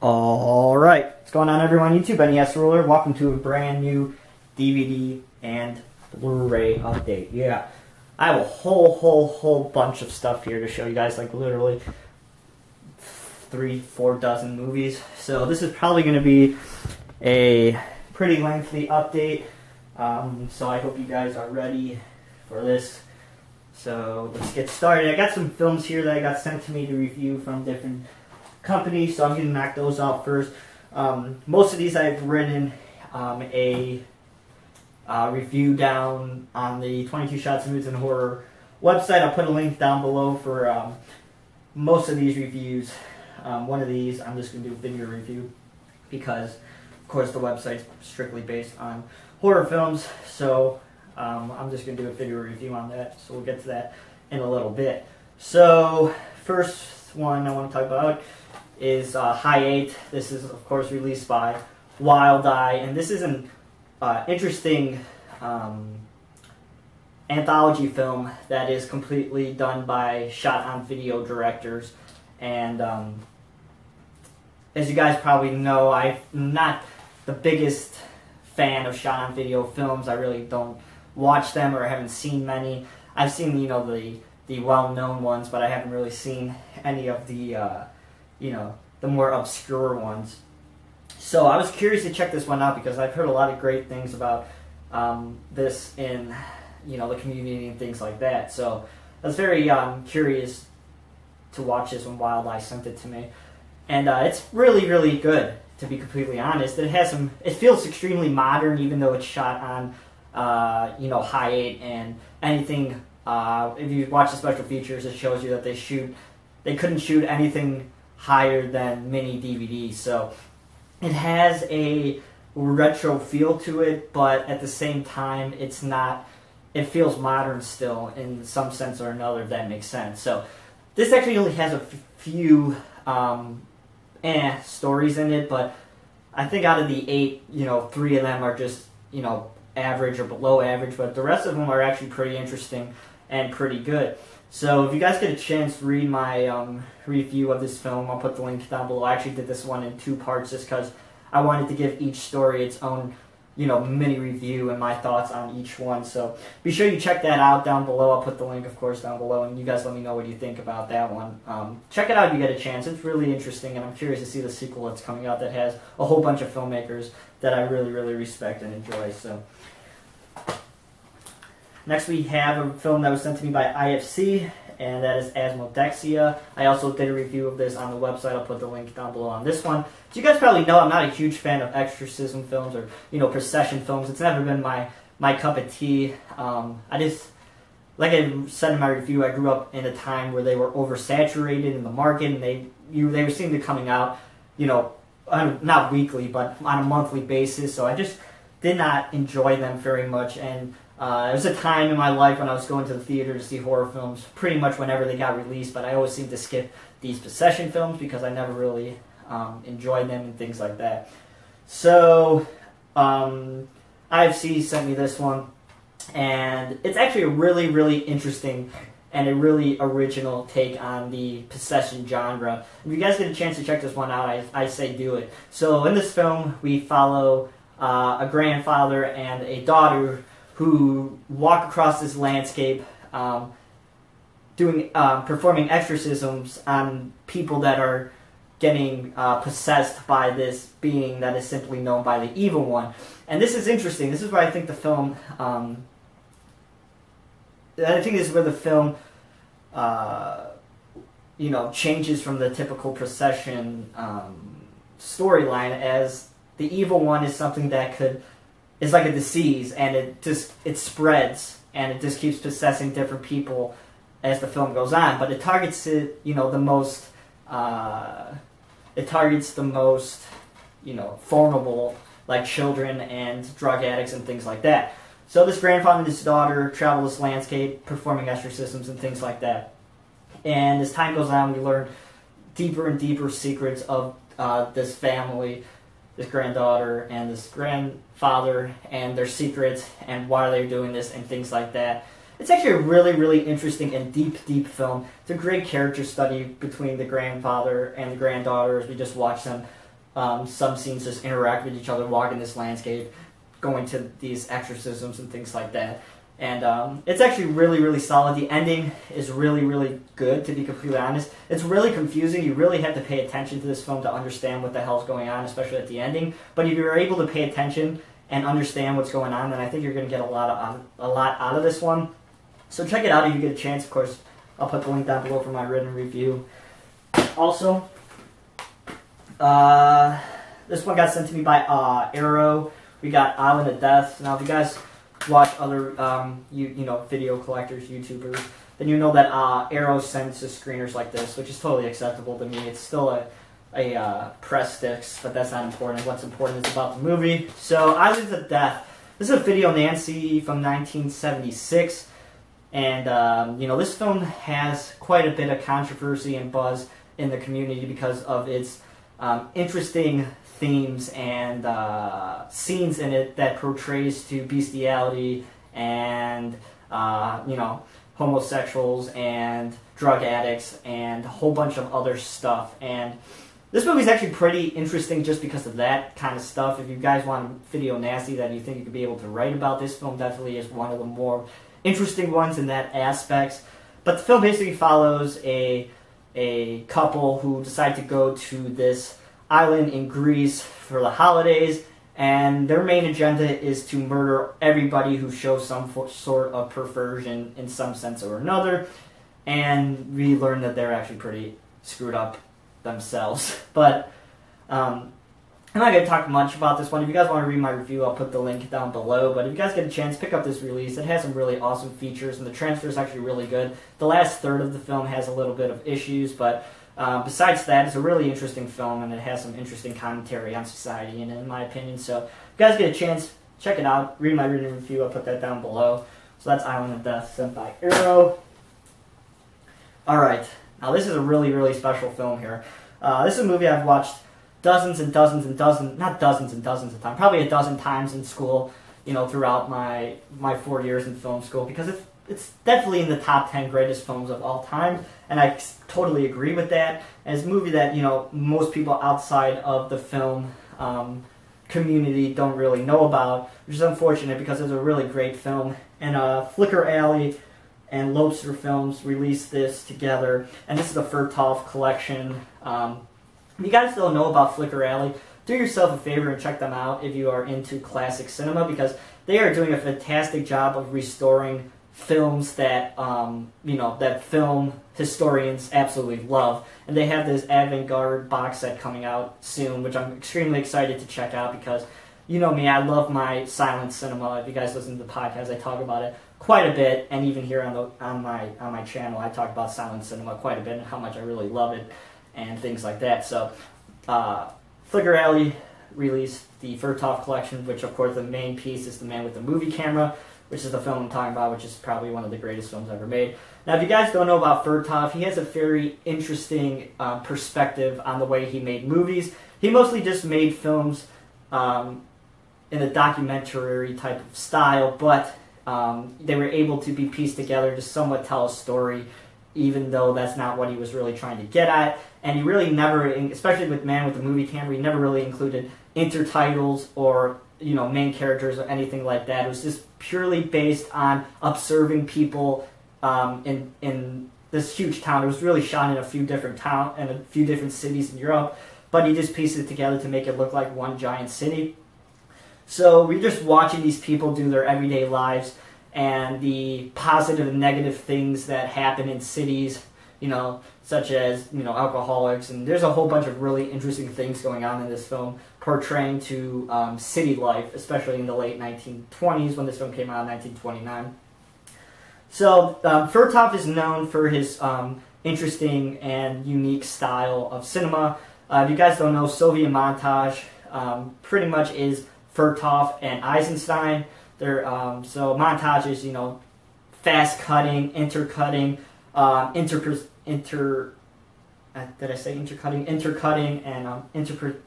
Alright, what's going on everyone on YouTube? NES Ruler. Welcome to a brand new DVD and Blu-ray update. Yeah, I have a whole bunch of stuff here to show you guys, like literally 3-4 dozen movies. So this is probably going to be a pretty lengthy update. So I hope you guys are ready for this. So let's get started. I got some films here that I got sent to me to review from different companies, so I'm going to knock those out first. Most of these I've written a review down on the 22 Shots of Movies and Horror website. I'll put a link down below for most of these reviews. One of these I'm just going to do a video review because, of course, the website's strictly based on horror films, so I'm just going to do a video review on that, so we'll get to that in a little bit. So, first one I want to talk about is High 8. This is, of course, released by Wild Eye, and this is an interesting anthology film that is completely done by shot-on-video directors. And as you guys probably know, I'm not the biggest fan of shot-on-video films. I really don't watch them, or I haven't seen many. I've seen, the well-known ones, but I haven't really seen any of the the more obscure ones. So I was curious to check this one out because I've heard a lot of great things about this in the community and things like that. So I was very curious to watch this when Wild Eye sent it to me, and it's really good, to be completely honest. It feels extremely modern, even though it's shot on High 8 and anything. If you watch the special features, it shows you that they couldn't shoot anything higher than mini DVDs. So it has a retro feel to it, but at the same time, it feels modern still in some sense or another, if that makes sense. So this actually only has a few stories in it, but I think out of the 8, 3 of them are just, average or below average, but the rest of them are actually pretty interesting and pretty good. So if you guys get a chance to read my review of this film, I'll put the link down below. I actually did this one in 2 parts just because I wanted to give each story its own, mini review and my thoughts on each one. So be sure you check that out down below. I'll put the link, of course, down below, and you guys let me know what you think about that one. Check it out if you get a chance. It's really interesting, and I'm curious to see the sequel that's coming out that has a whole bunch of filmmakers that I really respect and enjoy. So next we have a film that was sent to me by IFC, and that is Asmodexia. I also did a review of this on the website. I'll put the link down below on this one. So you guys probably know I'm not a huge fan of exorcism films or, procession films. It's never been my cup of tea. Like I said in my review, I grew up in a time where they were oversaturated in the market, and they were seemingly coming out, not weekly, but on a monthly basis. So I just did not enjoy them very much, and there was a time in my life when I was going to the theater to see horror films pretty much whenever they got released, but I always seemed to skip these possession films because I never really enjoyed them and things like that. So IFC sent me this one, and it's actually a really interesting and a really original take on the possession genre. If you guys get a chance to check this one out, I say do it. So in this film, we follow a grandfather and a daughter who walk across this landscape performing exorcisms on people that are getting possessed by this being that is simply known by the Evil One. And this is interesting. This is where I think the film, changes from the typical possession storyline, as the Evil One is something that it's like a disease, and it spreads, and it just keeps possessing different people as the film goes on. But it targets the most vulnerable, like children and drug addicts and things like that. So this grandfather and his daughter travel this landscape, performing exorcisms and things like that. And as time goes on, we learn deeper and deeper secrets of this family, this granddaughter and this grandfather, and their secrets and why they're doing this and things like that. It's actually a really interesting and deep film. It's a great character study between the grandfather and the granddaughter as we just watch them some scenes just interact with each other, walking this landscape, going to these exorcisms and things like that. And it's actually really, really solid. The ending is really, really good, to be completely honest. It's really confusing. You really have to pay attention to this film to understand what the hell's going on, especially at the ending. But if you're able to pay attention and understand what's going on, then I think you're going to get a lot out of this one. So check it out if you get a chance. Of course, I'll put the link down below for my written review. Also, this one got sent to me by Arrow. We got Island of Death. Now, if you guys watch other video collectors, YouTubers, then you know that Arrow sends us screeners like this, which is totally acceptable to me. It's still a press sticks, but that's not important. What's important is about the movie. So, Islands of Death. This is a Video Nancy from 1976, and this film has quite a bit of controversy and buzz in the community because of its interesting themes and scenes in it that portrays to bestiality and homosexuals and drug addicts and a whole bunch of other stuff. And this movie is actually pretty interesting just because of that kind of stuff. If you guys want video nasty that you think you could be able to write about, this film definitely is one of the more interesting ones in that aspect. But the film basically follows a couple who decide to go to this island in Greece for the holidays, and their main agenda is to murder everybody who shows some sort of perversion in some sense or another. And we learn that they're actually pretty screwed up themselves. But I'm not going to talk much about this one. If you guys want to read my review, I'll put the link down below. But if you guys get a chance, pick up this release. It has some really awesome features, and the transfer is actually really good. The last third of the film has a little bit of issues, but besides that, it's a really interesting film, and it has some interesting commentary on society, in my opinion. So if you guys get a chance, check it out. Read my written review. I'll put that down below. So that's Island of Death, sent by Arrow. Alright, now this is a really, really special film here. This is a movie I've watched dozens and dozens and dozens, not dozens and dozens of times, probably a dozen times in school, throughout my 4 years in film school, because it's definitely in the top 10 greatest films of all time, and I totally agree with that. And it's a movie that, most people outside of the film community don't really know about, which is unfortunate because it's a really great film. And Flicker Alley and Lobster Films released this together, and this is the Furtov collection. If you guys don't know about Flicker Alley, do yourself a favor and check them out if you are into classic cinema, because they are doing a fantastic job of restoring films that that film historians absolutely love. And they have this avant-garde box set coming out soon, which I'm extremely excited to check out, because you know me, I love my silent cinema. If you guys listen to the podcast, I talk about it quite a bit, and even here on my channel, I talk about silent cinema quite a bit and how much I really love it and things like that. So Flicker Alley released the Furtov collection, which of course the main piece is The Man with the Movie Camera, which is the film I'm talking about, which is probably one of the greatest films ever made. Now, if you guys don't know about Furtov, he has a very interesting perspective on the way he made movies. He mostly just made films in a documentary type of style, but they were able to be pieced together to somewhat tell a story, even though that's not what he was really trying to get at. And he really never, especially with Man with the Movie Camera, he never really included intertitles or main characters or anything like that. It was just purely based on observing people in this huge town. It was really shot in a few different cities in Europe, but he just pieced it together to make it look like one giant city. So we're just watching these people do their everyday lives and the positive and negative things that happen in cities, such as, alcoholics, and there's a whole bunch of really interesting things going on in this film, portraying to city life, especially in the late 1920s when this film came out in 1929. So Furtov is known for his interesting and unique style of cinema. If you guys don't know, Soviet montage pretty much is Furtov and Eisenstein. So montage is, fast cutting, intercutting, did I say intercutting? Intercutting and intercutting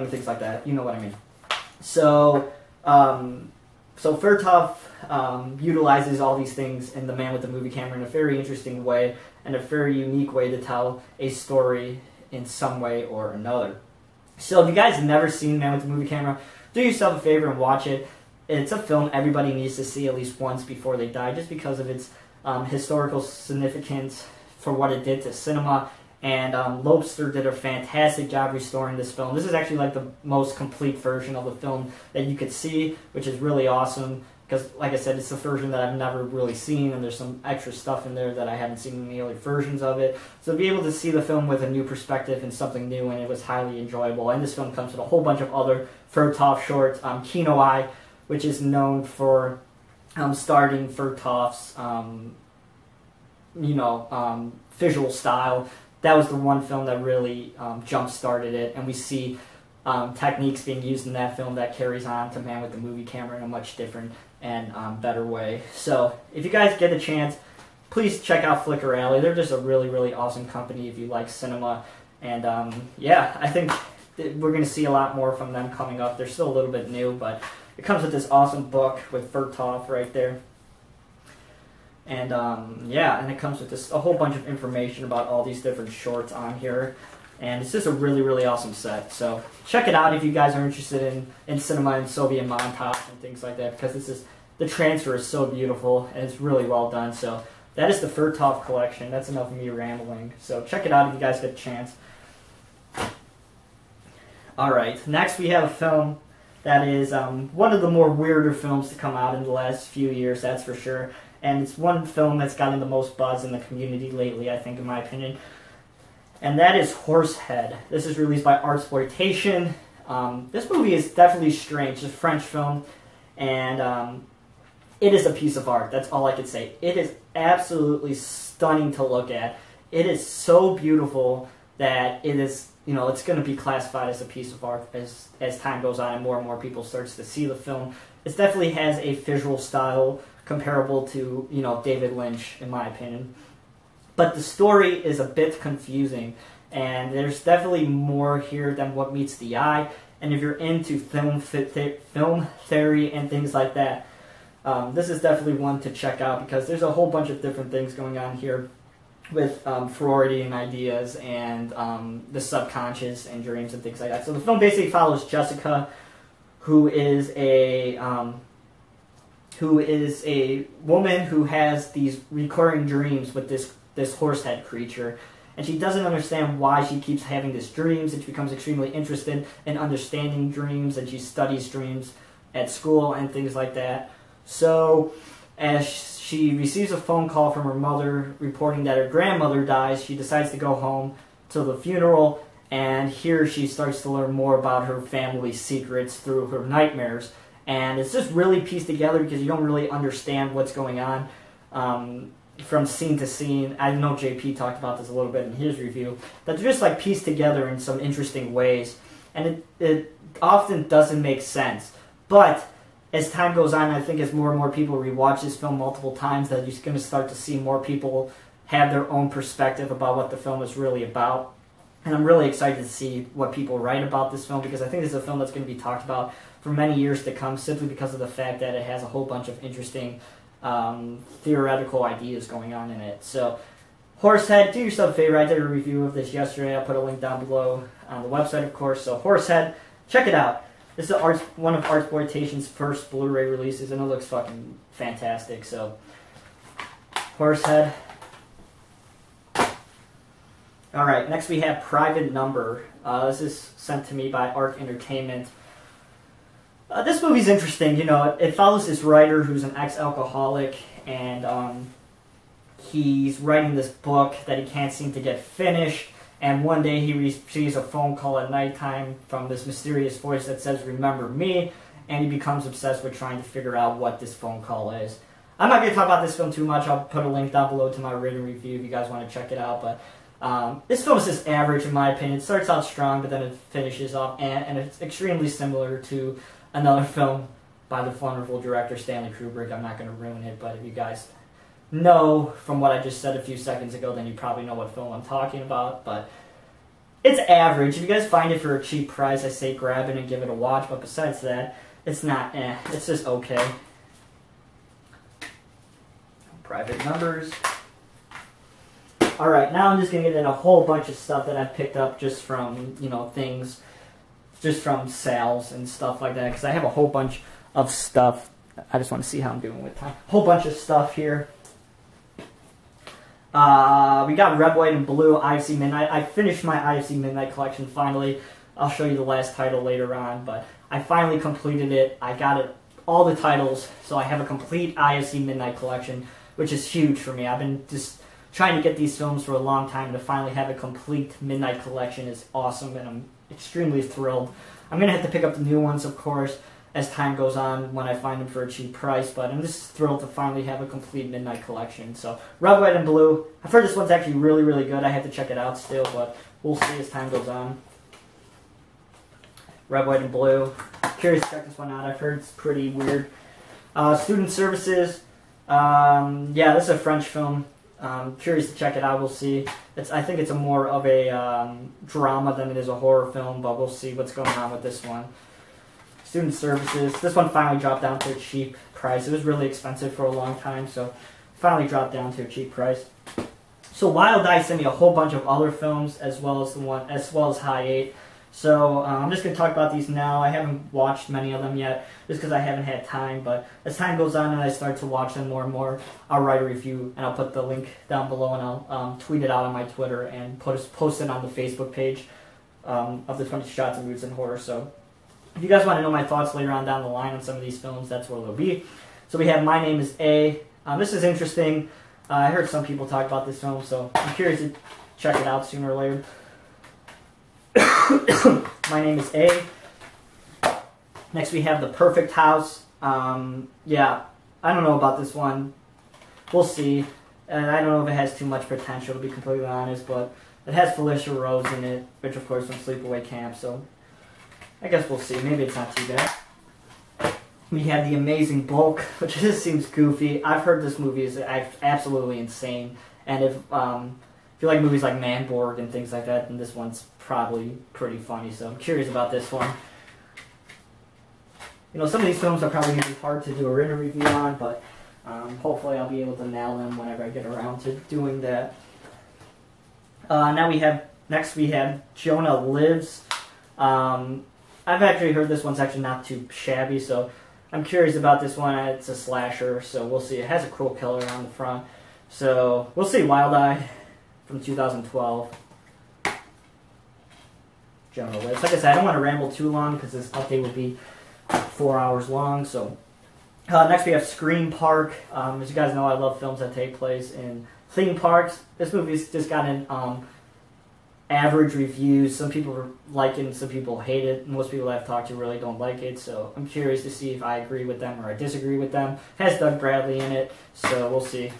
and things like that. You know what I mean. So So Furtov utilizes all these things in The Man with the Movie Camera in a very interesting way and a very unique way to tell a story in some way or another. So if you guys have never seen Man with the Movie Camera, do yourself a favor and watch it. It's a film everybody needs to see at least once before they die, just because of its historical significance for what it did to cinema. And Lobster did a fantastic job restoring this film. This is actually like the most complete version of the film that you could see, which is really awesome. Because, like I said, it's a version that I've never really seen, and there's some extra stuff in there that I haven't seen in the other versions of it. So to be able to see the film with a new perspective and something new, and it was highly enjoyable. And this film comes with a whole bunch of other Furtov shorts. Kino Eye, which is known for starting Furtov's, visual style. That was the one film that really jump-started it, and we see techniques being used in that film that carries on to Man with the Movie Camera in a much different and better way. So if you guys get a chance, please check out Flicker Alley. They're just a really, really awesome company if you like cinema. And yeah, I think we're going to see a lot more from them coming up. They're still a little bit new, but it comes with this awesome book with Furtov right there. And yeah, and it comes with a whole bunch of information about all these different shorts on here. And it's just a really, really awesome set. So check it out if you guys are interested in cinema and Soviet montage and things like that, because the transfer is so beautiful and it's really well done. So that is the Furtov collection. That's enough of me rambling. So check it out if you guys get a chance. Alright, next we have a film that is one of the more weirder films to come out in the last few years, that's for sure. And it's one film that's gotten the most buzz in the community lately, I think, in my opinion. And that is Horsehead. This is released by Asmodexia. This movie is definitely strange. It's a French film, and it is a piece of art. That's all I could say. It is absolutely stunning to look at. It is so beautiful that it is, it's going to be classified as a piece of art as time goes on and more people starts to see the film. It definitely has a visual style comparable to, David Lynch, in my opinion. But the story is a bit confusing, and there's definitely more here than what meets the eye. And if you're into film theory and things like that, this is definitely one to check out, because there's a whole bunch of different things going on here with Freudian ideas and the subconscious and dreams and things like that. So the film basically follows Jessica, who is a woman who has these recurring dreams with this Horsehead creature, and she doesn't understand why she keeps having these dreams, and she becomes extremely interested in understanding dreams, and she studies dreams at school and things like that. So as she receives a phone call from her mother reporting that her grandmother dies, she decides to go home to the funeral, and here she starts to learn more about her family's secrets through her nightmares. And it's just really pieced together because you don't really understand what's going on from scene to scene. I know JP talked about this a little bit in his review, that they're just like pieced together in some interesting ways, and it often doesn't make sense. But as time goes on, I think as more and more people rewatch this film multiple times, that you're going to start to see more people have their own perspective about what the film is really about. And I'm really excited to see what people write about this film, because I think this is a film that's going to be talked about for many years to come, simply because of the fact that it has a whole bunch of interesting theoretical ideas going on in it. So, Horsehead, do yourself a favor. I did a review of this yesterday. I'll put a link down below on the website, of course. So, Horsehead, check it out. This is one of Asmodex's first Blu-ray releases, and it looks fucking fantastic. So, Horsehead. Alright, next we have Private Number. This is sent to me by Arc Entertainment. This movie's interesting. It follows this writer who's an ex-alcoholic, and he's writing this book that he can't seem to get finished, and one day he receives a phone call at nighttime from this mysterious voice that says, "Remember me," and he becomes obsessed with trying to figure out what this phone call is. I'm not going to talk about this film too much. I'll put a link down below to my written review if you guys want to check it out, but this film is just average in my opinion. It starts out strong, but then it finishes off, and it's extremely similar to another film by the wonderful director Stanley Kubrick. I'm not going to ruin it, but if you guys know from what I just said a few seconds ago, then you probably know what film I'm talking about. But it's average. If you guys find it for a cheap price, I say grab it and give it a watch. But besides that, it's not it's just okay. Private numbers. Alright, now I'm just going to get in a whole bunch of stuff that I've picked up just from, you know, things, just from sales and stuff like that, because I have a whole bunch of stuff. I just want to see how I'm doing with time. A whole bunch of stuff here. We got Red, White, and Blue, IFC Midnight. I finished my IFC Midnight collection finally. I'll show you the last title later on, but I finally completed it. I got it, all the titles, so I have a complete IFC Midnight collection, which is huge for me. I've been just trying to get these films for a long time. To finally have a complete Midnight collection is awesome, and I'm extremely thrilled. I'm going to have to pick up the new ones, of course, as time goes on when I find them for a cheap price, but I'm just thrilled to finally have a complete Midnight collection. So, Red, White, and Blue. I've heard this one's actually really, really good. I have to check it out still, but we'll see as time goes on. Red, White, and Blue. Curious to check this one out. I've heard it's pretty weird. Student Services. Yeah, this is a French film. Curious to check it out. We'll see. I think it's a more of a drama than it is a horror film, but we'll see what's going on with this one. Student Services. This one finally dropped down to a cheap price. It was really expensive for a long time, so finally dropped down to a cheap price. So Wild Eye sent me a whole bunch of other films as well as High 8. So I'm just going to talk about these now. I haven't watched many of them yet just because I haven't had time, but as time goes on and I start to watch them more and more, I'll write a review and I'll put the link down below and I'll tweet it out on my Twitter and post it on the Facebook page of the 20 Shots of Movies and Horror. So if you guys want to know my thoughts later on down the line on some of these films, that's where they'll be. So we have My Name is A. This is interesting. I heard some people talk about this film, so I'm curious to check it out sooner or later. My Name is A. Next we have The Perfect House. Yeah, I don't know about this one. We'll see. And I don't know if it has too much potential, to be completely honest, but it has Felicia Rose in it, which of course from Sleepaway Camp, so I guess we'll see. Maybe it's not too bad. We have The Amazing Bulk, which just seems goofy. I've heard this movie is absolutely insane, and if you like movies like Manborg and things like that, then this one's probably pretty funny, so I'm curious about this one. You know, some of these films are probably going to be hard to do a written review on, but hopefully I'll be able to nail them whenever I get around to doing that. Next we have Jonah Lives. I've actually heard this one's actually not too shabby, so I'm curious about this one. It's a slasher, so we'll see. It has a cool killer on the front, so we'll see. Wild Eye from 2012. Jonah Lives. Like I said, I don't want to ramble too long because this update will be 4 hours long. So next we have Scream Park. As you guys know, I love films that take place in theme parks. This movie's just gotten average reviews. Some people like it and some people hate it. Most people I've talked to really don't like it, so I'm curious to see if I agree with them or I disagree with them. It has Doug Bradley in it, so we'll see.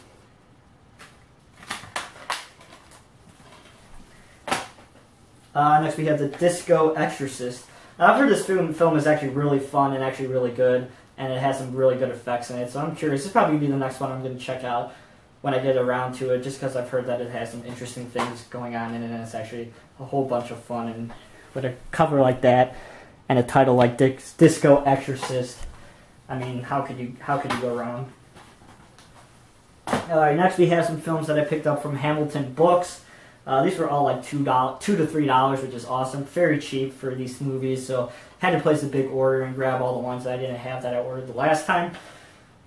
Next we have The Disco Exorcist. I've heard this film is actually really fun and actually really good, and it has some really good effects in it, so I'm curious. This is probably going to be the next one I'm going to check out when I get around to it, just because I've heard that it has some interesting things going on in it, and it's actually a whole bunch of fun. And with a cover like that and a title like Disco Exorcist, I mean, how could you go wrong? All right, next we have some films that I picked up from Hamilton Books. These were all like $2 to $3, which is awesome. Very cheap for these movies, so had to place a big order and grab all the ones that I didn't have that I ordered the last time,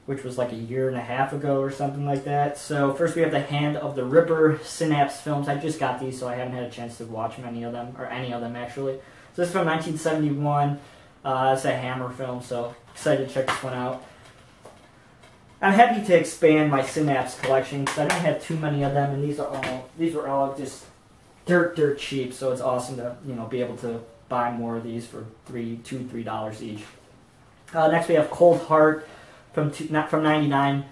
which was like a year and a half ago or something like that. So first we have The Hand of the Ripper, Synapse Films. I just got these, so I haven't had a chance to watch many of them, or any of them actually. So this is from 1971. It's a Hammer film, so excited to check this one out. I'm happy to expand my Synapse collection because I don't have too many of them, and these were all just dirt cheap. So it's awesome to be able to buy more of these for $3 each. Next we have Cold Heart from '99.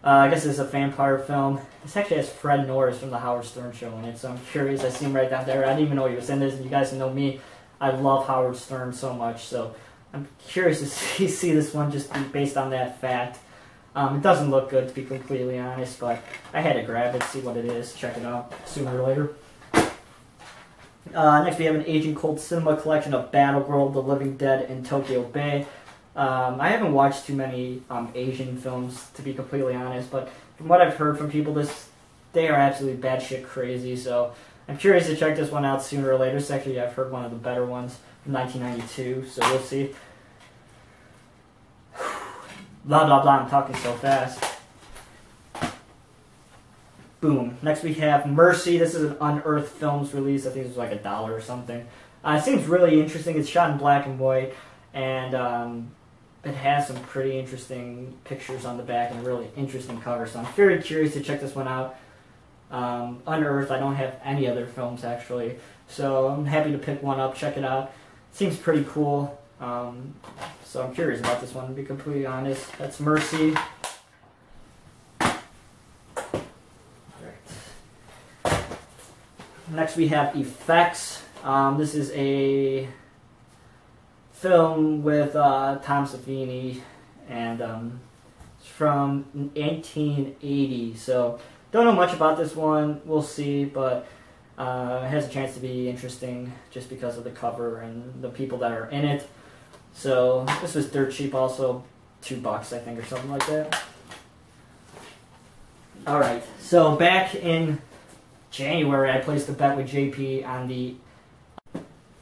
I guess it's a vampire film. This actually has Fred Norris from the Howard Stern Show in it, so I'm curious. I see him right down there. I didn't even know he was in this. And you guys know me, I love Howard Stern so much, so I'm curious to see this one just based on that fact. It doesn't look good, to be completely honest, but I had to grab it, see what it is, check it out sooner or later. Next we have an Agent Cold Cinema collection of Battle Girl, The Living Dead, and Tokyo Bay. I haven't watched too many Asian films, to be completely honest, but from what I've heard from people, they are absolutely batshit crazy, so I'm curious to check this one out sooner or later. It's actually, I've heard one of the better ones from 1992, so we'll see. Blah, blah, blah, I'm talking so fast. Boom. Next we have Mercy. This is an Unearthed Films release. I think it was like $1 or something. It seems really interesting. It's shot in black and white, and it has some pretty interesting pictures on the back and a really interesting cover, so I'm very curious to check this one out. Unearthed, I don't have any other films actually, so I'm happy to pick one up, check it out. Seems pretty cool, so I'm curious about this one, to be completely honest. That's Mercy. Next we have Effects. This is a film with Tom Savini, and it's from 1880, so don't know much about this one. We'll see, but it has a chance to be interesting just because of the cover and the people that are in it. So this was dirt cheap, also $2 I think, or something like that. Alright, so back in January I placed a bet with JP on the...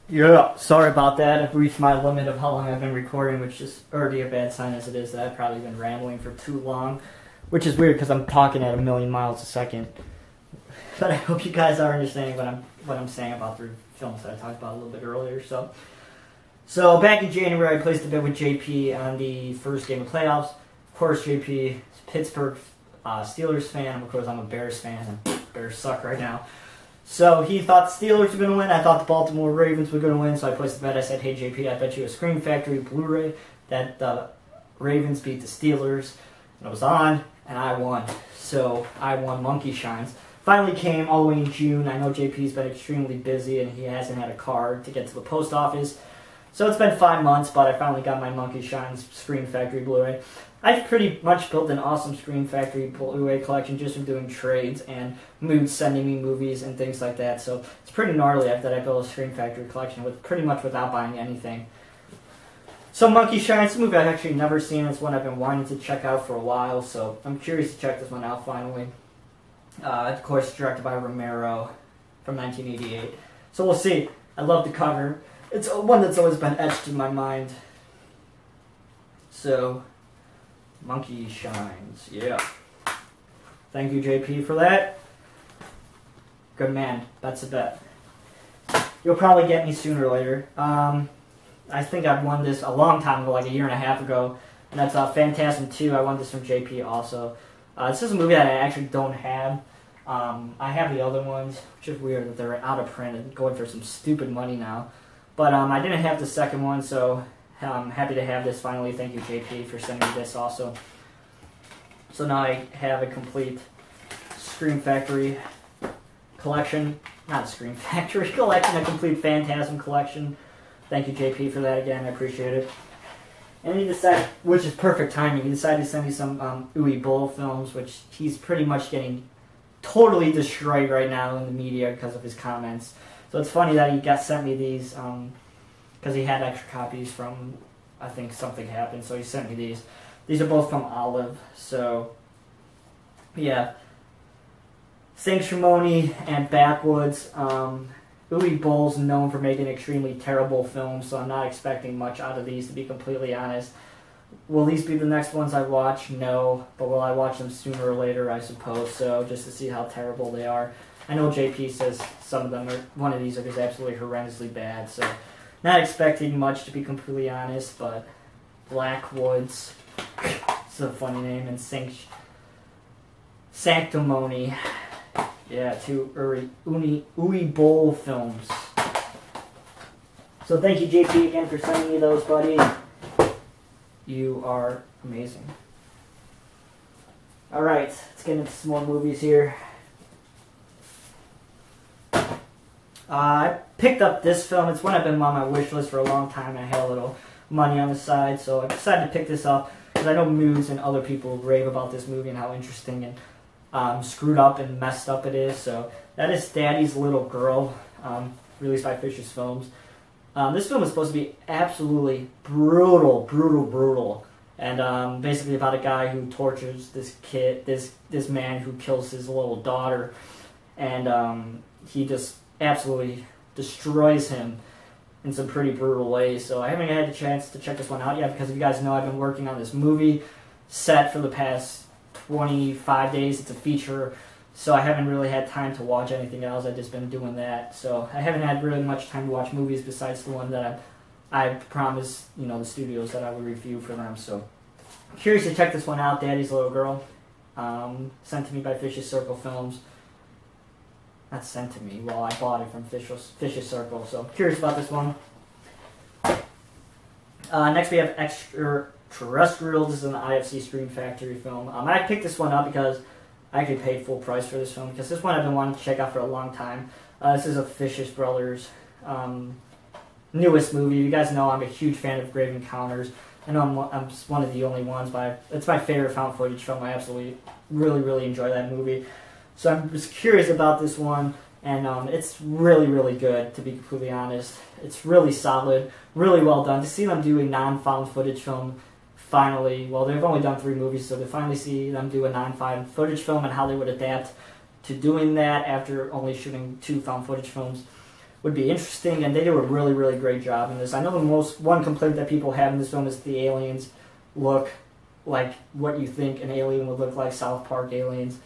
Yeah, sorry about that. I've reached my limit of how long I've been recording, which is already a bad sign as it is that I've probably been rambling for too long, which is weird because I'm talking at 1,000,000 miles a second. But I hope you guys are understanding what I'm saying about the films that I talked about a little bit earlier. So back in January, I placed a bet with JP on the first game of playoffs. Of course, JP is a Pittsburgh Steelers fan. Of course, I'm a Bears fan, and Bears suck right now. So he thought the Steelers were going to win. I thought the Baltimore Ravens were going to win. So I placed a bet. I said, hey, JP, I bet you a Scream Factory Blu-ray that the Ravens beat the Steelers. And it was on, and I won. So I won Monkey Shines. Finally came all the way in June. I know JP's been extremely busy, and he hasn't had a car to get to the post office. So it's been 5 months, but I finally got my Monkey Shines Scream Factory Blu-ray. I've pretty much built an awesome Scream Factory Blu-ray collection just from doing trades and moods sending me movies and things like that. So it's pretty gnarly that I built a Scream Factory collection with pretty much without buying anything. So Monkey Shines, a movie I've actually never seen. It's one I've been wanting to check out for a while, so I'm curious to check this one out finally. Of course, directed by Romero from 1988. So we'll see. I love the cover. It's one that's always been etched in my mind. So, Monkey Shines, yeah. Thank you, JP, for that. Good man. That's a bet. You'll probably get me sooner or later. I think I won this a long time ago, like 1.5 years ago. And that's Phantasm 2. I won this from JP also. This is a movie that I actually don't have. I have the other ones, which is weird that they're out of print and going for some stupid money now. But I didn't have the second one, so I'm happy to have this finally. Thank you, JP, for sending me this also. So now I have a complete Scream Factory collection. Not a Scream Factory collection, a complete Phantasm collection. Thank you, JP, for that again. I appreciate it. And he decided, which is perfect timing, he decided to send me some Uwe Boll films, which he's pretty much getting totally destroyed right now in the media because of his comments. So it's funny that he sent me these because he had extra copies from, I think Something Happened, so he sent me these. These are both from Olive, so yeah. Sanctimony and Backwoods. Uwe Boll's known for making extremely terrible films, so I'm not expecting much out of these, to be completely honest. Will these be the next ones I watch? No, but will I watch them sooner or later? I suppose so, just to see how terrible they are. I know JP says some of them are, one of these is absolutely horrendously bad, so not expecting much, to be completely honest, but Blackwoods, it's a funny name, and Sanctimony, yeah, two Uwe Boll films. So thank you, JP, again for sending me those, buddy. You are amazing. Alright, let's get into some more movies here. I picked up this film. It's one I've been on my wish list for a long time. I had a little money on the side, so I decided to pick this up because I know Moods and other people rave about this movie and how interesting and screwed up and messed up it is. So that is Daddy's Little Girl, released by Fisher's Films. This film is supposed to be absolutely brutal, and basically about a guy who tortures this man who kills his little daughter, and he just absolutely destroys him in some pretty brutal ways. So I haven't had a chance to check this one out yet because, if you guys know, I've been working on this movie set for the past 25 days. It's a feature, so I haven't really had time to watch anything else. I've just been doing that. So I haven't had really much time to watch movies besides the one that I promised, the studios that I would review for them. So I'm curious to check this one out, Daddy's Little Girl. Sent to me by Fish's Circle Films. Not sent to me, well, I bought it from Fish's Circle, so curious about this one. Next we have Extraterrestrial. This is an IFC Screen Factory film. I picked this one up because I actually paid full price for this film, because this one I've been wanting to check out for a long time. This is a Fish's Brothers newest movie. You guys know I'm a huge fan of Grave Encounters. I know I'm one of the only ones, but it's my favorite found footage film. I absolutely, really enjoy that movie. So I'm just curious about this one, and it's really good, to be completely honest. It's really solid, really well done. To see them do a non-found footage film, finally, well, they've only done 3 movies, so to finally see them do a non-found footage film and how they would adapt to doing that after only shooting 2 found footage films would be interesting, and they do a really great job in this. I know one complaint that people have in this film is the aliens look like what you think an alien would look like, South Park aliens.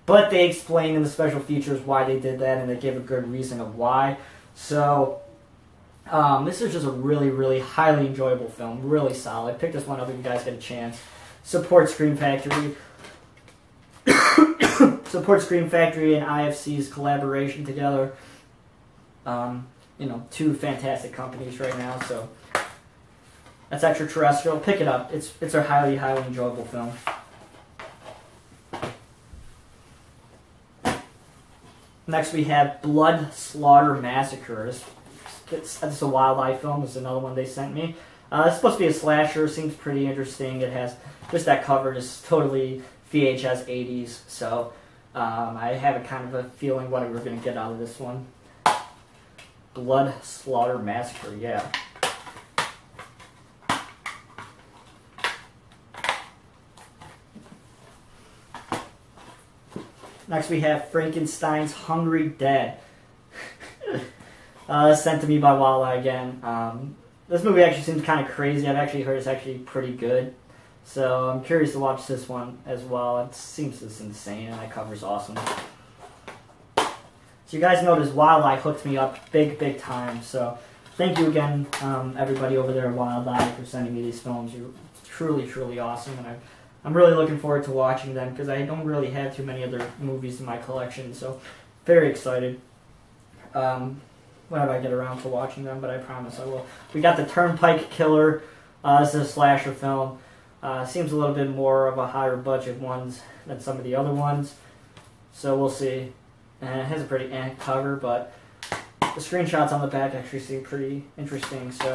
But they explain in the special features why they did that, and they give a good reason of why. So, this is just a really highly enjoyable film. Really solid. Pick this one up if you guys get a chance. Support Screen Factory. Support Screen Factory and IFC's collaboration together. 2 fantastic companies right now. So, that's Extraterrestrial. Pick it up. It's a highly enjoyable film. Next we have Blood Slaughter Massacre. It's a wildlife film. This is another one they sent me. It's supposed to be a slasher. Seems pretty interesting. It has just that cover is totally VHS 80s. So I have a kind of a feeling what we're going to get out of this one. Blood Slaughter Massacre. Yeah. Next we have Frankenstein's Hungry Dead. Sent to me by Walla again. This movie actually seems kind of crazy. I've actually heard it's actually pretty good. So I'm curious to watch this one as well. It seems just insane, and that cover's awesome. So you guys notice Wildeye hooked me up big time. So thank you again, everybody over there at Wildeye, for sending me these films. You're truly awesome, and I'm really looking forward to watching them because I don't really have too many other movies in my collection, so very excited whenever I get around to watching them, but I promise I will. We got The Turnpike Killer. This is a slasher film. Seems a little bit more of a higher budget ones than some of the other ones, so we'll see. And it has a pretty cover, but the screenshots on the back actually seem pretty interesting. So,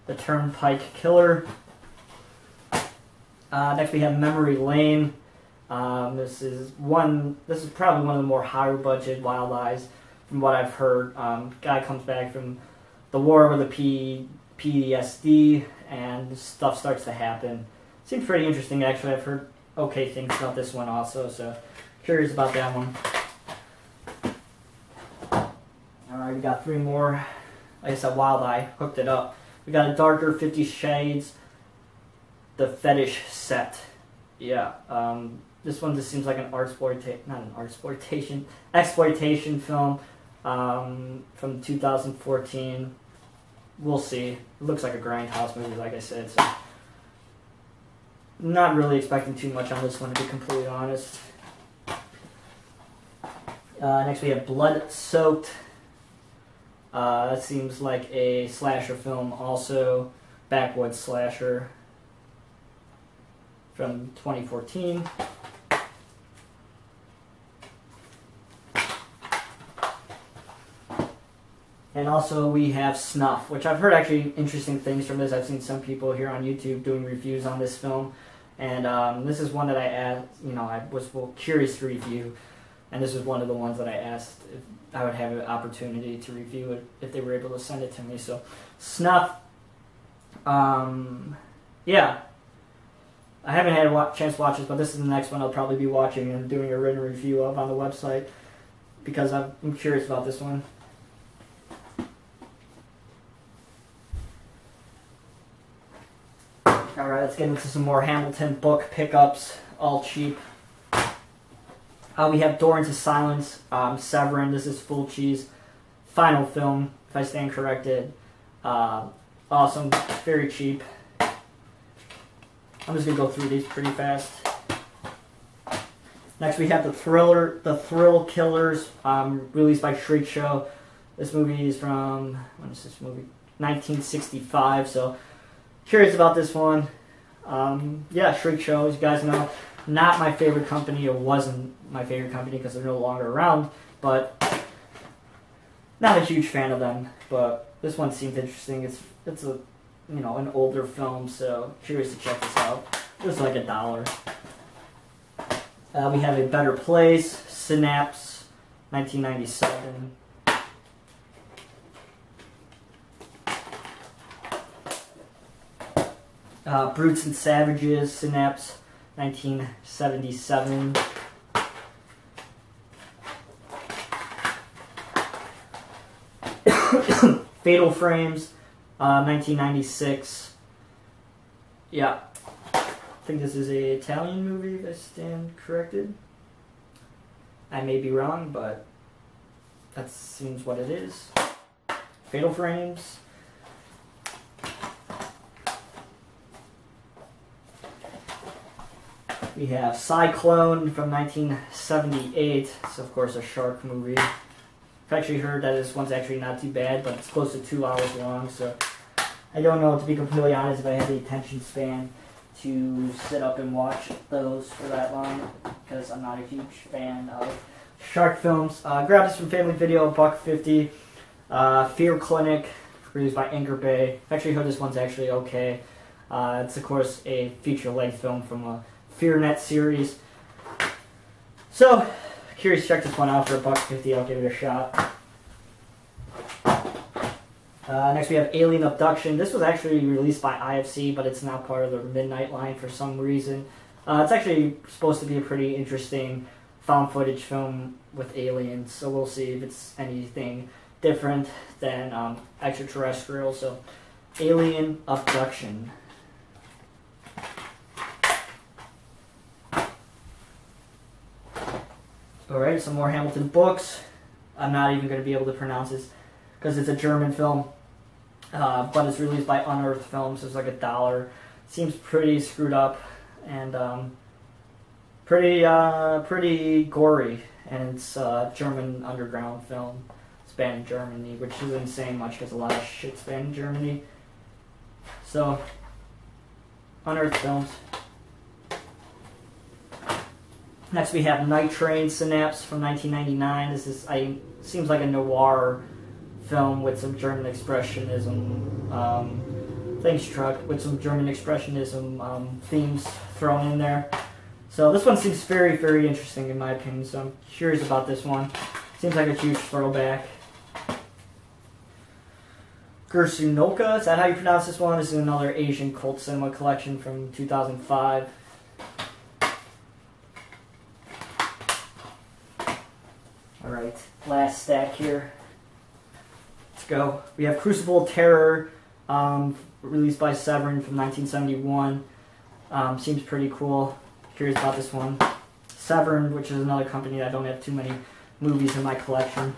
The Turnpike Killer. Next we have Memory Lane. This is probably one of the more higher budget Wild Eyes from what I've heard. Guy comes back from the war with a PTSD and stuff starts to happen. Seems pretty interesting actually. I've heard okay things about this one also, so curious about that one. Alright, we got 3 more. Like I said, Wild Eye hooked it up. We got a darker 50 Shades. The Fetish Set. Yeah, this one just seems like an exploitation film from 2014. We'll see. It looks like a grindhouse movie, like I said, so not really expecting too much on this one, to be completely honest. Next we have Blood Soaked. That seems like a slasher film, also backwoods slasher from 2014. And also we have Snuff, which I've heard actually interesting things from this. I've seen some people here on YouTube doing reviews on this film, and this is one that I was curious to review. and this was one of the ones that I asked if I would have an opportunity to review it if they were able to send it to me. So, Snuff. Yeah. I haven't had a chance to watch this, but this is the next one I'll probably be watching and doing a written review of on the website because I'm curious about this one. Alright, let's get into some more Hamilton book pickups, all cheap. We have Door into Silence, Severin, this is full cheese. Final film, if I stand corrected. Awesome, very cheap. I'm just going to go through these pretty fast. Next we have The Thrill Killers, released by Shriek Show. This movie is from, when is this movie? 1965, so curious about this one. Yeah, Shriek Show, as you guys know, not my favorite company. It wasn't my favorite company because they're no longer around, but not a huge fan of them. But this one seemed interesting. It's a an older film, so curious to check this out. It was like $1. We have A Better Place, Synapse, 1997. Brutes and Savages, Synapse, 1977. Fatal Frames, 1996. Yeah. I think this is an Italian movie, if I stand corrected. I may be wrong, but that seems what it is. Fatal Frames. We have Cyclone from 1978. It's, of course, a shark movie. I've actually heard that this one's actually not too bad, but it's close to 2 hours long, so I don't know, to be completely honest, if I had the attention span to sit up and watch those for that long, because I'm not a huge fan of shark films. Grabbed this from Family Video, $1.50. Fear Clinic, produced by Anchor Bay. I've actually heard this one's actually okay. It's, of course, a feature-length film from a FearNet series. So, curious to check this one out for $1.50. I'll give it a shot. Next we have Alien Abduction. This was actually released by IFC, but it's now part of the Midnight line for some reason. It's actually supposed to be a pretty interesting found footage film with aliens, so we'll see if it's anything different than extraterrestrial. So, Alien Abduction. Alright, some more Hamilton books. I'm not even going to be able to pronounce this because it's a German film, but it's released by Unearthed Films, so it's like $1. Seems pretty screwed up and pretty gory, and it's a German underground film. It's banned in Germany, which isn't saying much because a lot of shit's banned in Germany. So, Unearthed Films. Next we have Night Train, Synapse from 1999. This is seems like a noir film with some German expressionism. Thanks, Truck, with some German expressionism themes thrown in there. So this one seems very, very interesting in my opinion. So I'm curious about this one. Seems like a huge throwback. Gersunoka, is that how you pronounce this one? This is another Asian cult cinema collection from 2005. Alright, last stack here. Let's go. We have Crucible of Terror, released by Severin from 1971. Seems pretty cool. Curious about this one. Severin, which is another company that I don't have too many movies in my collection.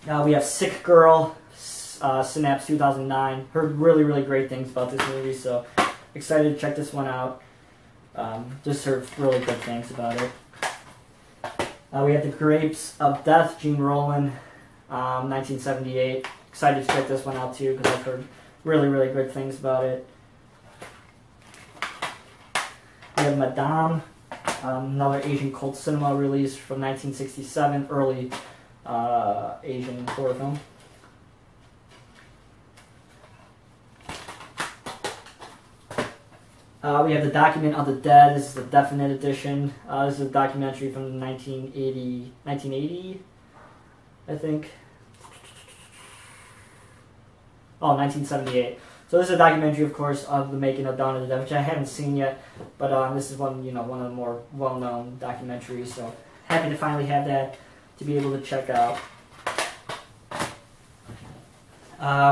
We have Sick Girl, Synapse 2009. Heard really, really great things about this movie, so excited to check this one out. Just heard really good things about it. We have The Grapes of Death, Gene Roland, 1978. Excited to check this one out too because I've heard really, really good things about it. We have Madame, another Asian cult cinema release from 1967, early Asian horror film. We have the Document of the Dead. This is the definite edition. This is a documentary from 1980, I think. Oh, 1978. So this is a documentary, of course, of the making of Dawn of the Dead, which I haven't seen yet, but this is one of the more well-known documentaries. So happy to finally have that to be able to check out.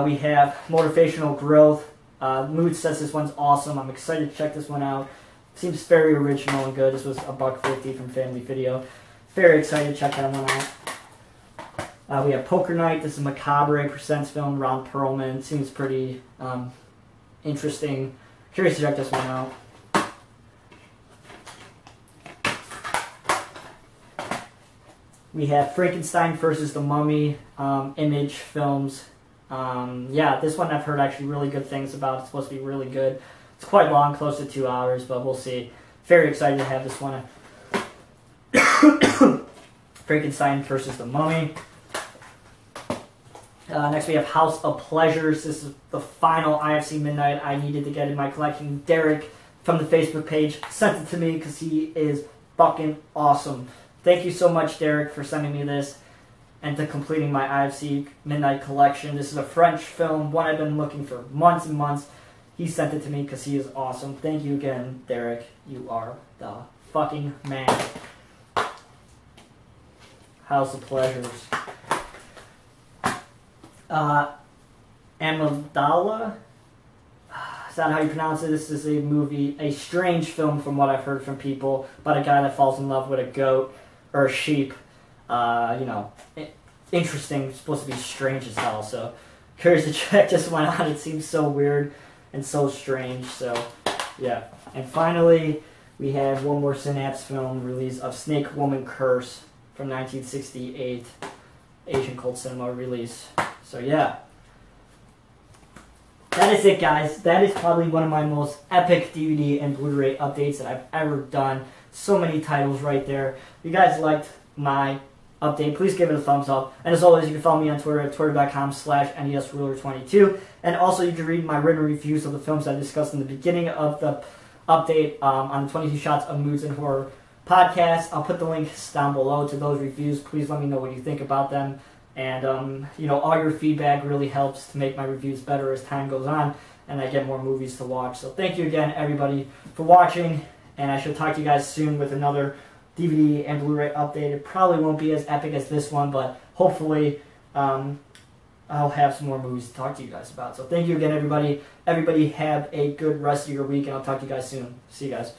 We have Motivational Growth. Mood says this one's awesome. I'm excited to check this one out. Seems very original and good. This was $1.50 from Family Video. Very excited to check that one out. We have Poker Night. This is Macabre Presents film. Ron Perlman. Seems pretty interesting. Curious to check this one out. We have Frankenstein versus the Mummy. Image Films. Yeah, this one I've heard actually really good things about. It's supposed to be really good. It's quite long, close to 2 hours, but we'll see. Very excited to have this one. Frankenstein versus the Mummy. Next we have House of Pleasures. This is the final IFC Midnight I needed to get in my collection. Derek from the Facebook page sent it to me because he is fucking awesome. Thank you so much, Derek, for sending me this and to completing my IFC Midnight collection. This is a French film, one I've been looking for months and months. He sent it to me because he is awesome. Thank you again, Derek. You are the fucking man. House of Pleasures. Amidala? Is that how you pronounce it? This is a movie, a strange film from what I've heard from people, about a guy that falls in love with a goat or a sheep. Interesting. It's supposed to be strange as hell, so curious to check this one out. It seems so weird and so strange, so yeah. And finally, we have one more Synapse film release of Snake Woman Curse from 1968, Asian Cult Cinema release. So yeah. That is it, guys. That is probably one of my most epic DVD and Blu-ray updates that I've ever done. So many titles right there. If you guys liked my update, please give it a thumbs up. And as always, you can follow me on Twitter at twitter.com/NESRuler22. And also, you can read my written reviews of the films I discussed in the beginning of the update on the 22 Shots of Moods and Horror podcast. I'll put the links down below to those reviews. Please let me know what you think about them. And, all your feedback really helps to make my reviews better as time goes on and I get more movies to watch. So thank you again, everybody, for watching. And I shall talk to you guys soon with another DVD and Blu-ray update. It probably won't be as epic as this one, but hopefully I'll have some more movies to talk to you guys about. So thank you again, everybody. Everybody have a good rest of your week, and I'll talk to you guys soon. See you guys.